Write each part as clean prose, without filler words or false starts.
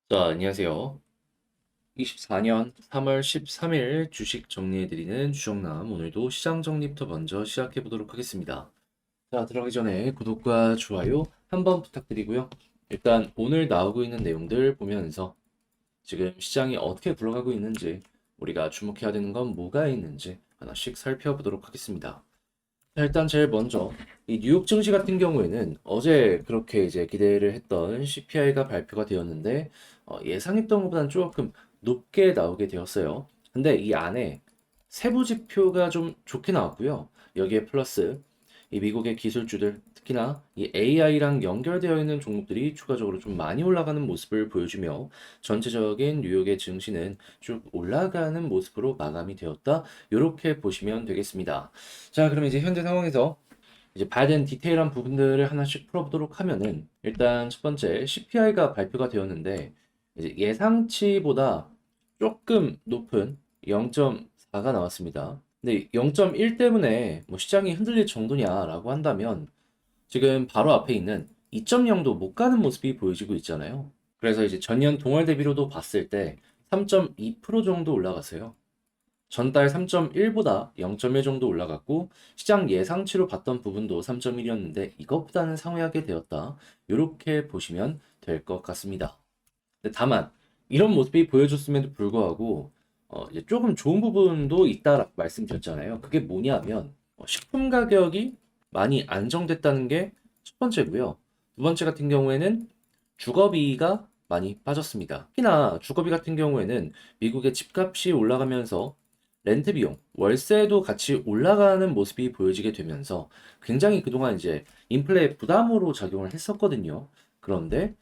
자, 안녕하세요. 24년 3월 13일 주식 정리해드리는 주정남. 오늘도 시장 정리부터 먼저 시작해 보도록 하겠습니다. 자, 들어가기 전에 구독과 좋아요 한번 부탁드리고요. 일단 오늘 나오고 있는 내용들 보면서 지금 시장이 어떻게 굴러가고 있는지, 우리가 주목해야 되는 건 뭐가 있는지 하나씩 살펴보도록 하겠습니다. 자, 일단 제일 먼저 이 뉴욕 증시 같은 경우에는 어제 그렇게 이제 기대를 했던 CPI가 발표가 되었는데 예상했던 것보다는 조금 높게 나오게 되었어요. 근데 이 안에 세부 지표가 좀 좋게 나왔고요. 여기에 플러스 이 미국의 기술주들, 특히나 이 AI랑 연결되어 있는 종목들이 추가적으로 좀 많이 올라가는 모습을 보여주며 전체적인 뉴욕의 증시는 쭉 올라가는 모습으로 마감이 되었다. 이렇게 보시면 되겠습니다. 자, 그럼 이제 현재 상황에서 이제 봐야 되는 디테일한 부분들을 하나씩 풀어보도록 하면은, 일단 첫 번째 CPI가 발표가 되었는데 이제 예상치보다 조금 높은 0.4가 나왔습니다. 근데 0.1 때문에 뭐 시장이 흔들릴 정도냐라고 한다면 지금 바로 앞에 있는 2.0도 못 가는 모습이 보여지고 있잖아요. 그래서 이제 전년 동월 대비로도 봤을 때 3.2% 정도 올라갔어요. 전달 3.1보다 0.1 정도 올라갔고, 시장 예상치로 봤던 부분도 3.1이었는데 이것보다는 상회하게 되었다. 이렇게 보시면 될 것 같습니다. 근데 다만 이런 모습이 보여줬음에도 불구하고 이제 조금 좋은 부분도 있다라고 말씀드렸잖아요. 그게 뭐냐면 식품 가격이 많이 안정됐다는 게 첫 번째고요. 두 번째 같은 경우에는 주거비가 많이 빠졌습니다. 특히나 주거비 같은 경우에는 미국의 집값이 올라가면서 렌트 비용, 월세도 같이 올라가는 모습이 보여지게 되면서 굉장히 그동안 이제 인플레 부담으로 작용을 했었거든요. 그런데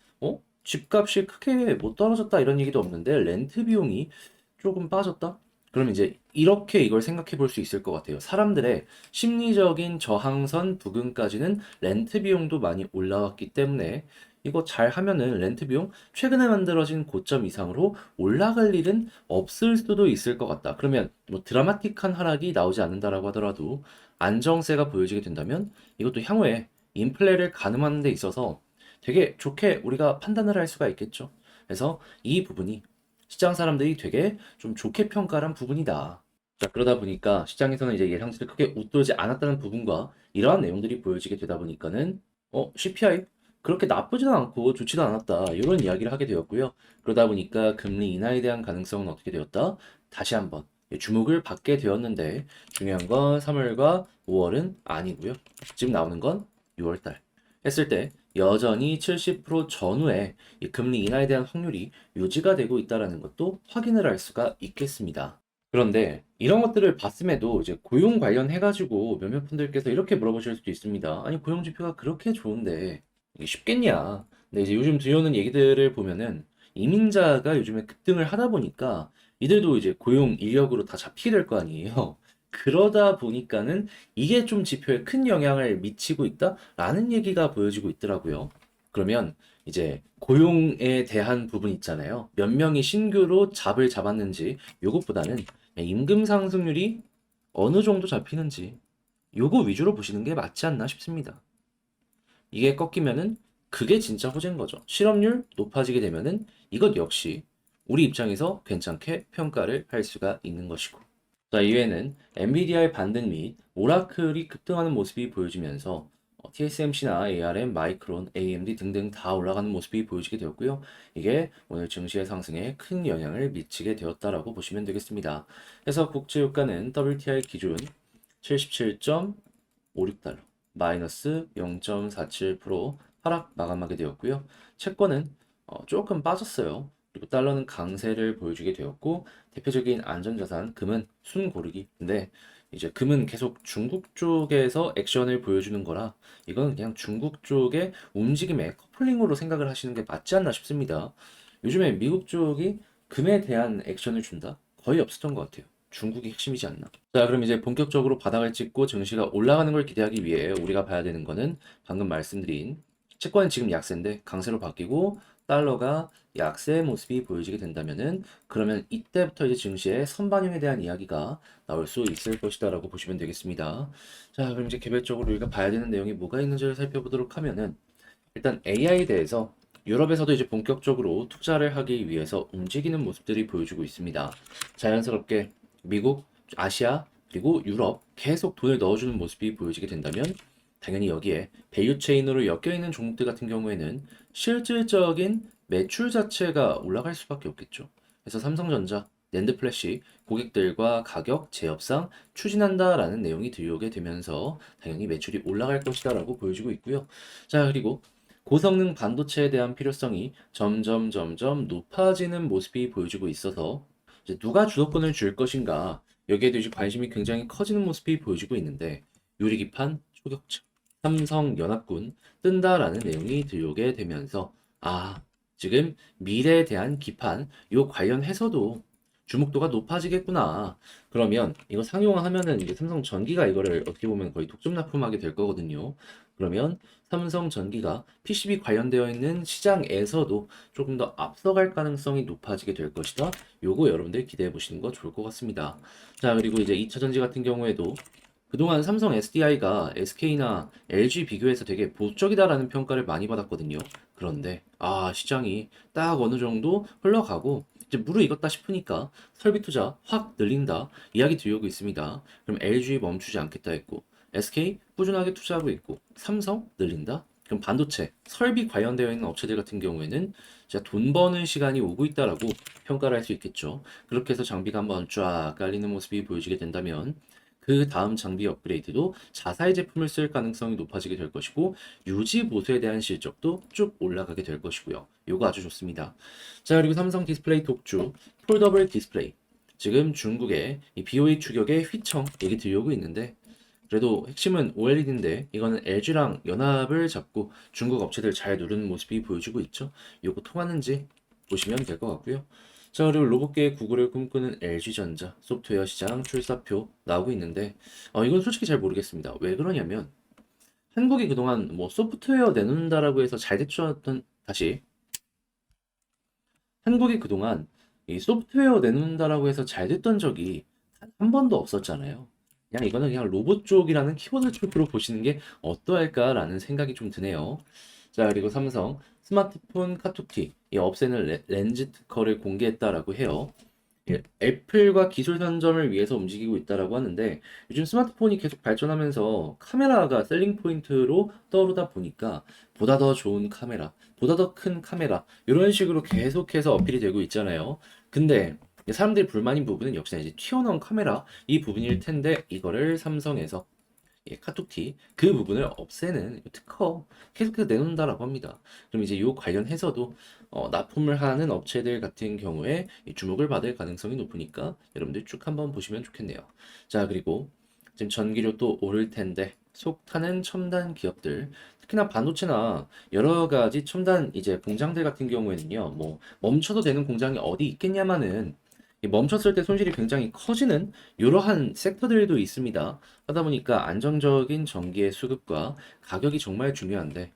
집값이 크게 못 떨어졌다 이런 얘기도 없는데 렌트 비용이 조금 빠졌다? 그럼 이제 이렇게 이걸 생각해 볼 수 있을 것 같아요. 사람들의 심리적인 저항선 부근까지는 렌트 비용도 많이 올라왔기 때문에 이거 잘 하면은 렌트 비용 최근에 만들어진 고점 이상으로 올라갈 일은 없을 수도 있을 것 같다. 그러면 뭐 드라마틱한 하락이 나오지 않는다라고 하더라도 안정세가 보여지게 된다면 이것도 향후에 인플레를 가늠하는 데 있어서 되게 좋게 우리가 판단을 할 수가 있겠죠. 그래서 이 부분이 시장 사람들이 되게 좀 좋게 평가한 부분이다. 자, 그러다 보니까 시장에서는 이제 예상치를 크게 웃돌지 않았다는 부분과 이러한 내용들이 보여지게 되다 보니까는 CPI 그렇게 나쁘지도 않고 좋지도 않았다. 이런 이야기를 하게 되었고요. 그러다 보니까 금리 인하에 대한 가능성은 어떻게 되었다? 다시 한번 주목을 받게 되었는데 중요한 건 3월과 5월은 아니고요. 지금 나오는 건 6월달 했을 때 여전히 70% 전후에 이 금리 인하에 대한 확률이 유지가 되고 있다는 것도 확인을 할 수가 있겠습니다. 그런데 이런 것들을 봤음에도 이제 고용 관련해가지고 몇몇 분들께서 이렇게 물어보실 수도 있습니다. 아니, 고용 지표가 그렇게 좋은데 이게 쉽겠냐? 근데 이제 요즘 들려오는 얘기들을 보면은 이민자가 요즘에 급등을 하다 보니까 이들도 이제 고용 인력으로 다 잡히게 될 거 아니에요. 그러다 보니까는 이게 좀 지표에 큰 영향을 미치고 있다라는 얘기가 보여지고 있더라고요. 그러면 이제 고용에 대한 부분 있잖아요. 몇 명이 신규로 잡을 잡았는지 요것보다는 임금 상승률이 어느 정도 잡히는지 요거 위주로 보시는 게 맞지 않나 싶습니다. 이게 꺾이면은 그게 진짜 호재인 거죠. 실업률 높아지게 되면은 이것 역시 우리 입장에서 괜찮게 평가를 할 수가 있는 것이고. 자, 이외에는 엔비디아의 반등 및 오라클이 급등하는 모습이 보여지면서 TSMC나 ARM, 마이크론, AMD 등등 다 올라가는 모습이 보여지게 되었고요. 이게 오늘 증시의 상승에 큰 영향을 미치게 되었다라고 보시면 되겠습니다. 그래서 국제유가는 WTI 기준 77.56달러, 마이너스 0.47% 하락 마감하게 되었고요. 채권은 조금 빠졌어요. 그리고 달러는 강세를 보여주게 되었고, 대표적인 안전자산 금은 순고르기. 근데 이제 금은 계속 중국 쪽에서 액션을 보여주는 거라 이건 그냥 중국 쪽의 움직임의 커플링으로 생각을 하시는 게 맞지 않나 싶습니다. 요즘에 미국 쪽이 금에 대한 액션을 준다? 거의 없었던 것 같아요. 중국이 핵심이지 않나. 자, 그럼 이제 본격적으로 바닥을 찍고 증시가 올라가는 걸 기대하기 위해 우리가 봐야 되는 거는 방금 말씀드린 채권은 지금 약세인데 강세로 바뀌고 달러가 약세 모습이 보여지게 된다면은 그러면 이때부터 이제 증시의 선반영에 대한 이야기가 나올 수 있을 것이다라고 보시면 되겠습니다. 자, 그럼 이제 개별적으로 우리가 봐야 되는 내용이 뭐가 있는지를 살펴보도록 하면은 일단 AI에 대해서 유럽에서도 이제 본격적으로 투자를 하기 위해서 움직이는 모습들이 보여주고 있습니다. 자연스럽게 미국, 아시아, 그리고 유럽 계속 돈을 넣어주는 모습이 보여지게 된다면 당연히 여기에 밸류 체인으로 엮여 있는 종목들 같은 경우에는 실질적인 매출 자체가 올라갈 수밖에 없겠죠. 그래서 삼성전자, 낸드플래시 고객들과 가격 재협상 추진한다라는 내용이 들려오게 되면서 당연히 매출이 올라갈 것이다라고 보여지고 있고요. 자, 그리고 고성능 반도체에 대한 필요성이 점점 높아지는 모습이 보여지고 있어서 이제 누가 주도권을 줄 것인가 여기에도 이제 관심이 굉장히 커지는 모습이 보여지고 있는데 유리기판 초격차 삼성연합군 뜬다라는 내용이 들려오게 되면서 지금 미래에 대한 기판 요 관련해서도 주목도가 높아지겠구나. 그러면 이거 상용화하면은 이제 삼성전기가 이거를 어떻게 보면 거의 독점 납품하게 될 거거든요. 그러면 삼성전기가 PCB 관련되어 있는 시장에서도 조금 더 앞서갈 가능성이 높아지게 될 것이다. 요거 여러분들 기대해 보시는 거 좋을 것 같습니다. 자, 그리고 이제 2차전지 같은 경우에도 그동안 삼성 SDI가 SK나 LG 비교해서 되게 보수적이다라는 평가를 많이 받았거든요. 그런데 시장이 딱 어느 정도 흘러가고 이제 무르익었다 싶으니까 설비 투자 확 늘린다 이야기 들려오고 있습니다. 그럼 LG 멈추지 않겠다 했고 SK 꾸준하게 투자하고 있고 삼성 늘린다. 그럼 반도체 설비 관련되어 있는 업체들 같은 경우에는 진짜 돈 버는 시간이 오고 있다라고 평가를 할 수 있겠죠. 그렇게 해서 장비가 한번 쫙 깔리는 모습이 보여지게 된다면 그 다음 장비 업그레이드도 자사의 제품을 쓸 가능성이 높아지게 될 것이고 유지 보수에 대한 실적도 쭉 올라가게 될 것이고요. 요거 아주 좋습니다. 자, 그리고 삼성 디스플레이 독주 폴더블 디스플레이 지금 중국의 이 BOE 추격의 휘청 얘기 들려오고 있는데 그래도 핵심은 OLED인데 이거는 LG랑 연합을 잡고 중국 업체들 잘 누르는 모습이 보여지고 있죠. 요거 통하는지 보시면 될 것 같고요. 자, 그리고 로봇계의 구글을 꿈꾸는 LG전자 소프트웨어 시장 출사표 나오고 있는데 이건 솔직히 잘 모르겠습니다. 왜 그러냐면 한국이 그동안 뭐 소프트웨어 내놓는다라고 해서 잘 됐던 다시 한국이 그동안 이 소프트웨어 내놓는다라고 해서 잘 됐던 적이 단 한 번도 없었잖아요. 그냥 이거는 그냥 로봇 쪽이라는 키워드 쪽으로 보시는 게 어떠할까라는 생각이 좀 드네요. 자, 그리고 삼성 스마트폰 카톡티 이 없애는 렌즈 특허를 공개했다라고 해요. 애플과 기술 선점을 위해서 움직이고 있다라고 하는데 요즘 스마트폰이 계속 발전하면서 카메라가 셀링 포인트로 떠오르다 보니까 보다 더 좋은 카메라, 보다 더 큰 카메라 이런 식으로 계속해서 어필이 되고 있잖아요. 근데 사람들이 불만인 부분은 역시나 이제 튀어나온 카메라 이 부분일 텐데 이거를 삼성에서 카톡티 그 부분을 없애는 특허 계속해서 내놓는다라고 합니다. 그럼 이제 요 관련해서도 납품을 하는 업체들 같은 경우에 이 주목을 받을 가능성이 높으니까 여러분들 쭉 한번 보시면 좋겠네요. 자, 그리고 지금 전기료 또 오를 텐데 속 타는 첨단 기업들 특히나 반도체나 여러 가지 첨단 이제 공장들 같은 경우에는요, 뭐 멈춰도 되는 공장이 어디 있겠냐마는 이 멈췄을 때 손실이 굉장히 커지는 이러한 섹터들도 있습니다. 하다 보니까 안정적인 전기의 수급과 가격이 정말 중요한데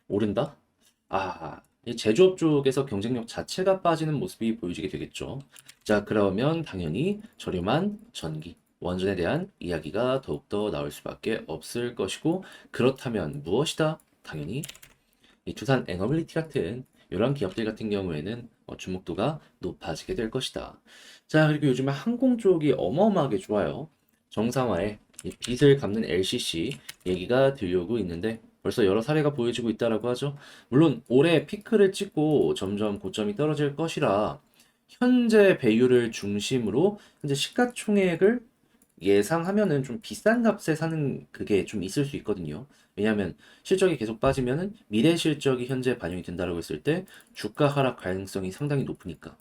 오른다? 이 제조업 쪽에서 경쟁력 자체가 빠지는 모습이 보여지게 되겠죠. 자, 그러면 당연히 저렴한 전기, 원전에 대한 이야기가 더욱더 나올 수밖에 없을 것이고 그렇다면 무엇이다? 당연히 이 두산 에너빌리티 같은 이런 기업들 같은 경우에는 주목도가 높아지게 될 것이다. 자, 그리고 요즘에 항공 쪽이 어마어마하게 좋아요. 정상화에 이 빚을 갚는 LCC 얘기가 들려오고 있는데 벌써 여러 사례가 보여지고 있다라고 하죠. 물론 올해 피크를 찍고 점점 고점이 떨어질 것이라 현재 배율을 중심으로 현재 시가총액을 예상하면은 좀 비싼 값에 사는 그게 좀 있을 수 있거든요. 왜냐하면 실적이 계속 빠지면은 미래 실적이 현재 반영이 된다라고 했을 때 주가 하락 가능성이 상당히 높으니까.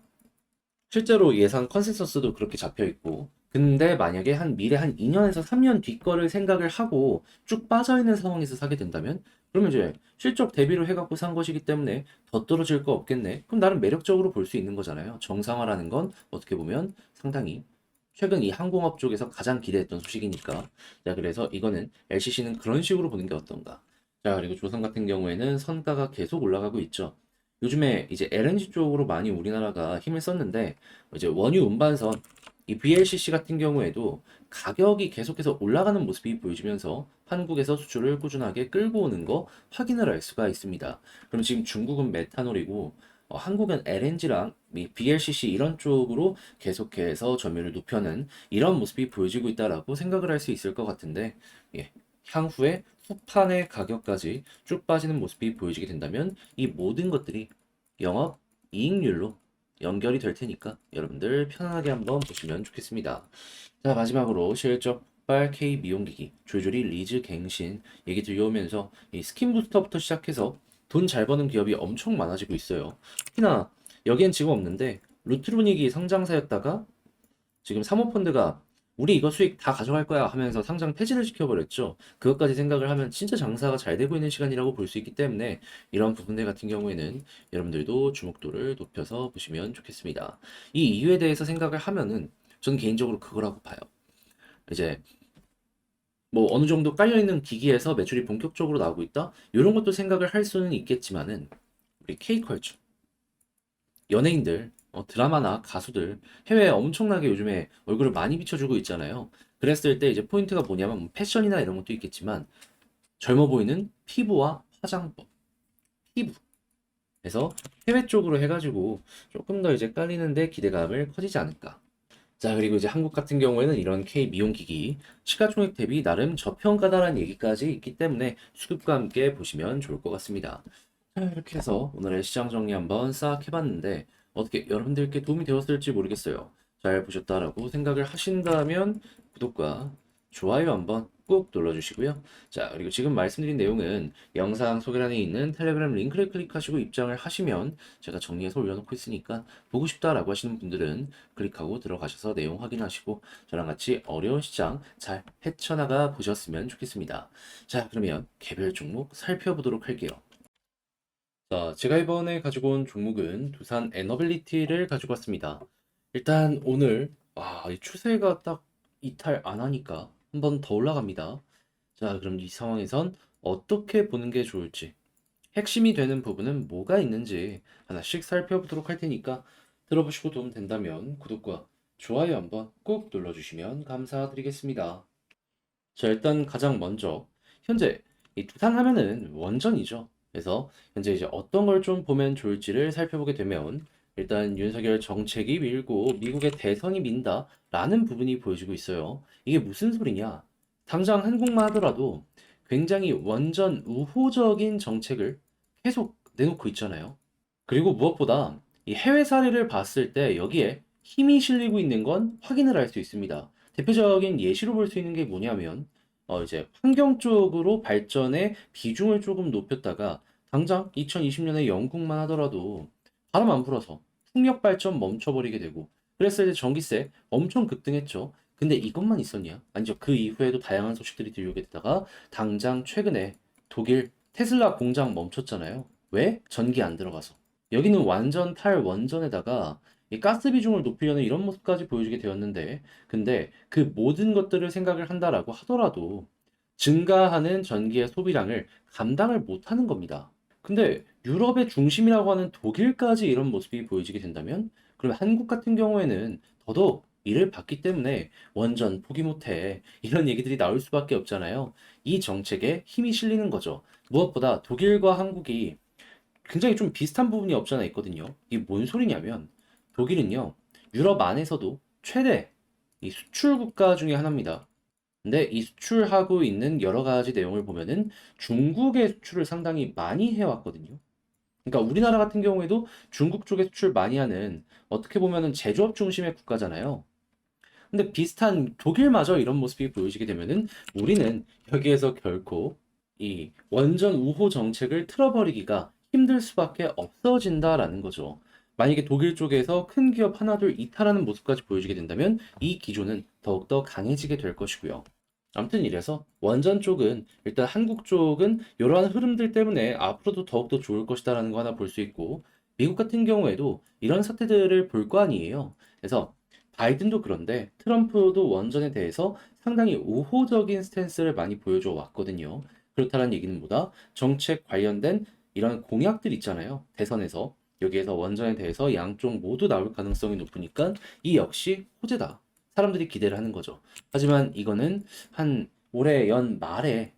실제로 예상 컨센서스도 그렇게 잡혀 있고. 근데 만약에 한 미래 한 2년에서 3년 뒤 거를 생각을 하고 쭉 빠져 있는 상황에서 사게 된다면 그러면 이제 실적 대비로 해갖고 산 것이기 때문에 더 떨어질 거 없겠네. 그럼 나름 매력적으로 볼 수 있는 거잖아요. 정상화라는 건 어떻게 보면 상당히 최근 이 항공업 쪽에서 가장 기대했던 소식이니까. 자, 그래서 이거는 LCC는 그런 식으로 보는 게 어떤가. 자, 그리고 조선 같은 경우에는 선가가 계속 올라가고 있죠. 요즘에 이제 LNG 쪽으로 많이 우리나라가 힘을 썼는데 이제 원유 운반선 이 VLCC 같은 경우에도 가격이 계속해서 올라가는 모습이 보여지면서 한국에서 수출을 꾸준하게 끌고 오는 거 확인을 할 수가 있습니다. 그럼 지금 중국은 메탄올이고 한국은 LNG랑 VLCC 이런 쪽으로 계속해서 점유율을 높여는 이런 모습이 보여지고 있다라고 생각을 할 수 있을 것 같은데, 예, 향후에 후판의 가격까지 쭉 빠지는 모습이 보여지게 된다면 이 모든 것들이 영업 이익률로 연결이 될 테니까 여러분들 편안하게 한번 보시면 좋겠습니다. 자, 마지막으로 실적 폭발 K 미용기기 조조리 리즈 갱신 얘기 들려오면서 이 스킨 부스터부터 시작해서 돈 잘 버는 기업이 엄청 많아지고 있어요. 특히나 여기엔 지금 없는데 루트로닉이 상장사였다가 지금 사모펀드가 우리 이거 수익 다 가져갈 거야 하면서 상장 폐지를 시켜버렸죠. 그것까지 생각을 하면 진짜 장사가 잘 되고 있는 시간이라고 볼 수 있기 때문에 이런 부분들 같은 경우에는 여러분들도 주목도를 높여서 보시면 좋겠습니다. 이 이유에 대해서 생각을 하면은 저는 개인적으로 그거라고 봐요. 이제 뭐 어느 정도 깔려있는 기기에서 매출이 본격적으로 나오고 있다? 이런 것도 생각을 할 수는 있겠지만은 우리 K컬처 연예인들, 드라마나 가수들 해외에 엄청나게 요즘에 얼굴을 많이 비춰주고 있잖아요. 그랬을 때 이제 포인트가 뭐냐면 뭐 패션이나 이런 것도 있겠지만 젊어 보이는 피부와 화장법, 피부. 그래서 해외 쪽으로 해가지고 조금 더 이제 깔리는데 기대감을 커지지 않을까. 자, 그리고 이제 한국 같은 경우에는 이런 K 미용기기 시가총액 대비 나름 저평가다라는 얘기까지 있기 때문에 수급과 함께 보시면 좋을 것 같습니다. 자, 이렇게 해서 오늘의 시장 정리 한번 싹 해봤는데 어떻게 여러분들께 도움이 되었을지 모르겠어요. 잘 보셨다라고 생각을 하신다면 구독과 좋아요 한번 꾹 눌러주시고요. 자, 그리고 지금 말씀드린 내용은 영상 소개란에 있는 텔레그램 링크를 클릭하시고 입장을 하시면 제가 정리해서 올려놓고 있으니까 보고 싶다라고 하시는 분들은 클릭하고 들어가셔서 내용 확인하시고 저랑 같이 어려운 시장 잘 헤쳐나가 보셨으면 좋겠습니다. 자, 그러면 개별 종목 살펴보도록 할게요. 자, 제가 이번에 가지고 온 종목은 두산 에너빌리티를 가지고 왔습니다. 일단 오늘 이 추세가 딱 이탈 안 하니까 한 번 더 올라갑니다. 자, 그럼 이 상황에선 어떻게 보는 게 좋을지, 핵심이 되는 부분은 뭐가 있는지 하나씩 살펴보도록 할 테니까 들어보시고 도움 된다면 구독과 좋아요 한번 꼭 눌러주시면 감사드리겠습니다. 자, 일단 가장 먼저 현재 이 두산 하면은 원전이죠. 그래서 현재 이제 어떤 걸 좀 보면 좋을지를 살펴보게 되면 일단 윤석열 정책이 밀고 미국의 대선이 민다라는 부분이 보여지고 있어요. 이게 무슨 소리냐? 당장 한국만 하더라도 굉장히 원전 우호적인 정책을 계속 내놓고 있잖아요. 그리고 무엇보다 이 해외 사례를 봤을 때 여기에 힘이 실리고 있는 건 확인을 할 수 있습니다. 대표적인 예시로 볼 수 있는 게 뭐냐면, 이제 환경 쪽으로 발전의 비중을 조금 높였다가 당장 2020년에 영국만 하더라도 바람 안 불어서 풍력 발전 멈춰버리게 되고 그랬을 때 전기세 엄청 급등했죠. 근데 이것만 있었냐? 아니죠. 그 이후에도 다양한 소식들이 들려오게 되다가 당장 최근에 독일 테슬라 공장 멈췄잖아요. 왜? 전기 안 들어가서. 여기는 완전 탈원전에다가 이 가스 비중을 높이려는 이런 모습까지 보여주게 되었는데, 근데 그 모든 것들을 생각을 한다라고 하더라도 증가하는 전기의 소비량을 감당을 못하는 겁니다. 근데 유럽의 중심이라고 하는 독일까지 이런 모습이 보여지게 된다면, 그럼 한국 같은 경우에는 더더욱 이를 받기 때문에 원전 포기 못해 이런 얘기들이 나올 수밖에 없잖아요. 이 정책에 힘이 실리는 거죠. 무엇보다 독일과 한국이 굉장히 좀 비슷한 부분이 없지 않아 있거든요. 이게 뭔 소리냐면 독일은요, 유럽 안에서도 최대 이 수출 국가 중에 하나입니다. 근데 이 수출하고 있는 여러 가지 내용을 보면은 중국의 수출을 상당히 많이 해왔거든요. 그러니까 우리나라 같은 경우에도 중국 쪽에 수출 많이 하는 어떻게 보면은 제조업 중심의 국가잖아요. 근데 비슷한 독일마저 이런 모습이 보여지게 되면은 우리는 여기에서 결코 이 원전 우호 정책을 틀어버리기가 힘들 수밖에 없어진다라는 거죠. 만약에 독일 쪽에서 큰 기업 하나둘 이탈하는 모습까지 보여지게 된다면 이 기조는 더욱더 강해지게 될 것이고요. 아무튼 이래서 원전 쪽은 일단 한국 쪽은 이러한 흐름들 때문에 앞으로도 더욱더 좋을 것이다라는 거 하나 볼 수 있고 미국 같은 경우에도 이런 사태들을 볼 거 아니에요. 그래서 바이든도 그런데 트럼프도 원전에 대해서 상당히 우호적인 스탠스를 많이 보여줘 왔거든요. 그렇다는 얘기는 뭐다? 정책 관련된 이런 공약들 있잖아요. 대선에서 여기에서 원전에 대해서 양쪽 모두 나올 가능성이 높으니까 이 역시 호재다. 사람들이 기대를 하는 거죠. 하지만 이거는 한 올해 연 말에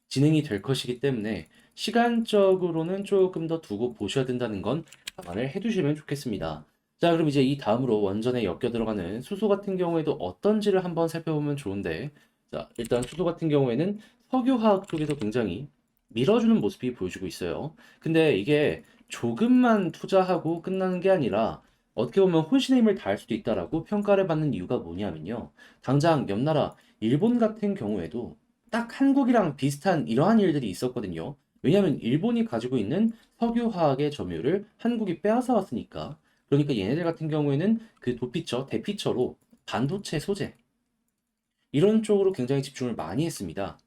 진행이 될 것이기 때문에 시간적으로는 조금 더 두고 보셔야 된다는 건 감안을 해두시면 좋겠습니다. 자, 그럼 이제 이 다음으로 원전에 엮여 들어가는 수소 같은 경우에도 어떤지를 한번 살펴보면 좋은데, 자, 일단 수소 같은 경우에는 석유화학 쪽에서 굉장히 밀어주는 모습이 보여주고 있어요. 근데 이게 조금만 투자하고 끝나는 게 아니라 어떻게 보면 혼신의 힘을 다할 수도 있다라고 평가를 받는 이유가 뭐냐면요. 당장 옆 나라 일본 같은 경우에도 딱 한국이랑 비슷한 이러한 일들이 있었거든요. 왜냐하면 일본이 가지고 있는 석유화학의 점유율을 한국이 빼앗아 왔으니까. 그러니까 얘네들 같은 경우에는 그 도피처, 대피처로 반도체 소재 이런 쪽으로 굉장히 집중을 많이 했습니다.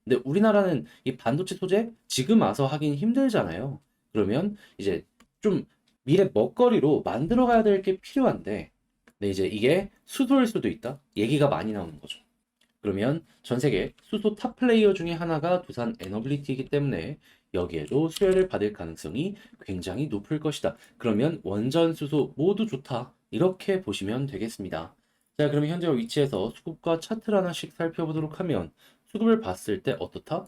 근데 우리나라는 이 반도체 소재 지금 와서 하긴 힘들잖아요. 그러면 이제 좀 미래 먹거리로 만들어 가야 될 게 필요한데, 근데 이제 이게 수소일 수도 있다? 얘기가 많이 나오는 거죠. 그러면 전 세계 수소 탑 플레이어 중에 하나가 두산 에너빌리티이기 때문에 여기에도 수혜를 받을 가능성이 굉장히 높을 것이다. 그러면 원전 수소 모두 좋다. 이렇게 보시면 되겠습니다. 자, 그러면 현재 위치에서 수급과 차트를 하나씩 살펴보도록 하면 수급을 봤을 때 어떻다?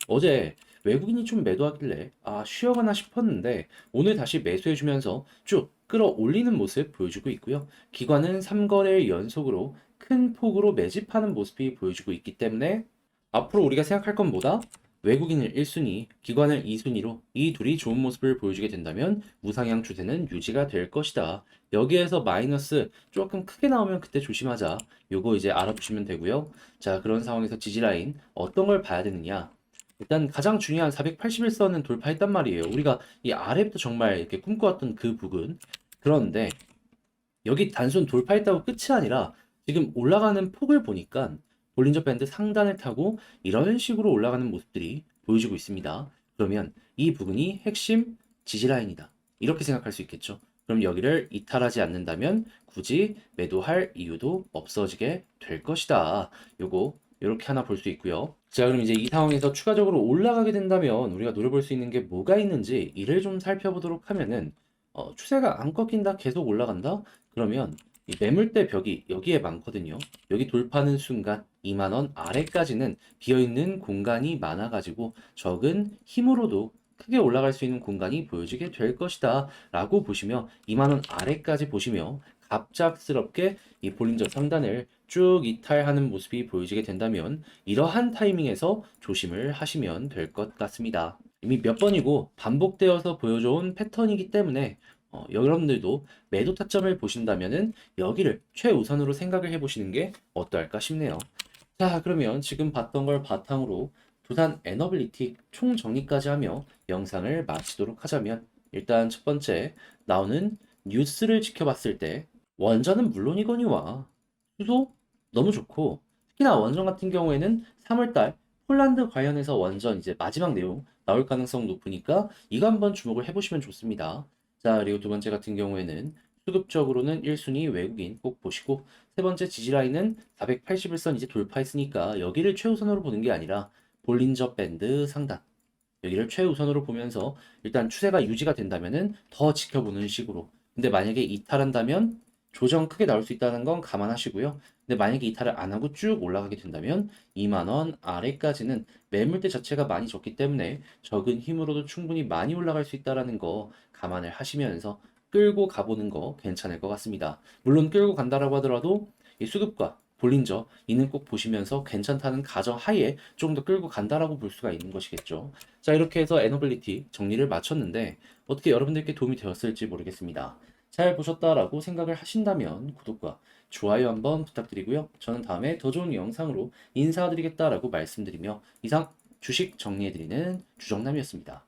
어제 외국인이 좀 매도하길래 쉬어가나 싶었는데 오늘 다시 매수해주면서 쭉 끌어올리는 모습 보여주고 있고요. 기관은 3거래일 연속으로 큰 폭으로 매집하는 모습이 보여주고 있기 때문에 앞으로 우리가 생각할 건 뭐다? 외국인을 1순위, 기관을 2순위로 이 둘이 좋은 모습을 보여주게 된다면 우상향 추세는 유지가 될 것이다. 여기에서 마이너스 조금 크게 나오면 그때 조심하자. 요거 이제 알아두시면 되고요. 자, 그런 상황에서 지지라인 어떤 걸 봐야 되느냐? 일단 가장 중요한 481선은 돌파했단 말이에요. 우리가 이 아래부터 정말 이렇게 꿈꿔왔던 그 부분. 그런데 여기 단순 돌파했다고 끝이 아니라 지금 올라가는 폭을 보니까 볼린저 밴드 상단을 타고 이런 식으로 올라가는 모습들이 보여지고 있습니다. 그러면 이 부분이 핵심 지지라인이다. 이렇게 생각할 수 있겠죠. 그럼 여기를 이탈하지 않는다면 굳이 매도할 이유도 없어지게 될 것이다. 요거 이렇게 하나 볼 수 있고요. 자, 그럼 이제 이 상황에서 추가적으로 올라가게 된다면 우리가 노려볼 수 있는 게 뭐가 있는지 이를 좀 살펴보도록 하면은 추세가 안 꺾인다, 계속 올라간다? 그러면 이 매물대 벽이 여기에 많거든요. 여기 돌파하는 순간 2만 원 아래까지는 비어있는 공간이 많아가지고 적은 힘으로도 크게 올라갈 수 있는 공간이 보여지게 될 것이다 라고 보시며 2만 원 아래까지 보시며 갑작스럽게 이 볼린저 상단을 쭉 이탈하는 모습이 보여지게 된다면 이러한 타이밍에서 조심을 하시면 될 것 같습니다. 이미 몇 번이고 반복되어서 보여줘온 패턴이기 때문에 여러분들도 매도 타점을 보신다면은 여기를 최우선으로 생각을 해보시는 게 어떨까 싶네요. 자, 그러면 지금 봤던 걸 바탕으로 두산 에너빌리티 총 정리까지 하며 영상을 마치도록 하자면 일단 첫 번째 나오는 뉴스를 지켜봤을 때 원전은 물론이거니와 수소 너무 좋고 특히나 원전 같은 경우에는 3월달 폴란드 관련해서 원전 이제 마지막 내용 나올 가능성 높으니까 이거 한번 주목을 해보시면 좋습니다. 자, 그리고 두 번째 같은 경우에는 수급적으로는 1순위 외국인 꼭 보시고 세 번째 지지라인은 481선 이제 돌파했으니까 여기를 최우선으로 보는 게 아니라 볼린저 밴드 상단 여기를 최우선으로 보면서 일단 추세가 유지가 된다면은 더 지켜보는 식으로. 근데 만약에 이탈한다면 조정 크게 나올 수 있다는 건 감안하시고요. 근데 만약에 이탈을 안 하고 쭉 올라가게 된다면 2만 원 아래까지는 매물대 자체가 많이 적기 때문에 적은 힘으로도 충분히 많이 올라갈 수 있다라는 거 감안을 하시면서 끌고 가보는 거 괜찮을 것 같습니다. 물론 끌고 간다라고 하더라도 이 수급과 볼린저 이는 꼭 보시면서 괜찮다는 가정 하에 조금 더 끌고 간다라고 볼 수가 있는 것이겠죠. 자, 이렇게 해서 에너빌리티 정리를 마쳤는데 어떻게 여러분들께 도움이 되었을지 모르겠습니다. 잘 보셨다라고 생각을 하신다면 구독과 좋아요 한번 부탁드리고요. 저는 다음에 더 좋은 영상으로 인사드리겠다라고 말씀드리며 이상 주식 정리해드리는 주정남이었습니다.